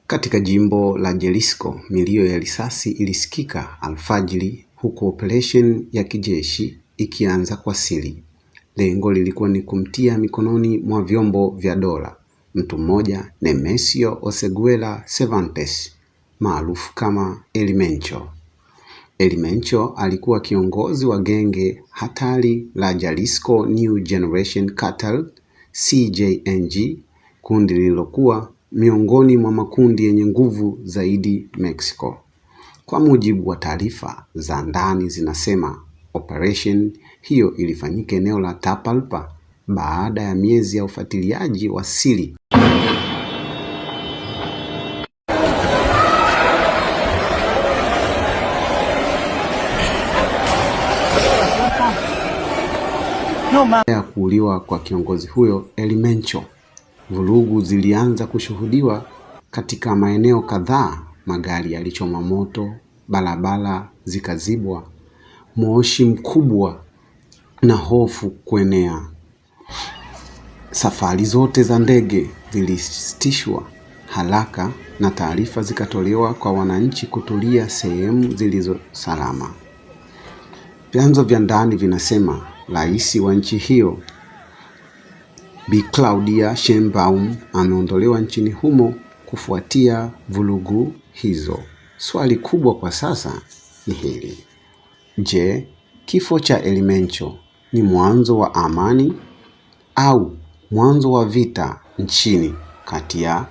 Katika jimbo la Jalisco, milio ya risasi ilisikika alfajiri huku operation ya kijeshi ikianza kwa siri. Lengo lilikuwa ni kumtia mikononi mwa vyombo vya dola mtu mmoja, Nemesio Oseguela Cervantes, maarufu kama El Mencho. El Mencho alikuwa kiongozi wa genge hatari la Jalisco New Generation Cartel CJNG, kundi lililokuwa miongoni mwa makundi yenye nguvu zaidi Mexico. Kwa mujibu wa taarifa za ndani zinasema operation hiyo ilifanyika eneo la Tapalpa baada ya miezi ya ufuatiliaji wa siri. Ya kuuliwa kwa kiongozi huyo El Mencho, vurugu zilianza kushuhudiwa katika maeneo kadhaa. Magari yalichoma moto, barabara zikazibwa, moshi mkubwa na hofu kuenea. Safari zote za ndege zilisitishwa haraka na taarifa zikatolewa kwa wananchi kutulia sehemu zilizo salama. Vyanzo vya ndani vinasema rais wa nchi hiyo Bi Claudia Sheinbaum ameondolewa nchini humo kufuatia vurugu hizo. Swali kubwa kwa sasa ni hili: je, kifo cha El Mencho ni mwanzo wa amani au mwanzo wa vita nchini kati ya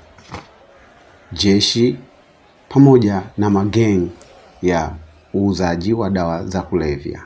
jeshi pamoja na mageng ya uuzaji wa dawa za kulevya?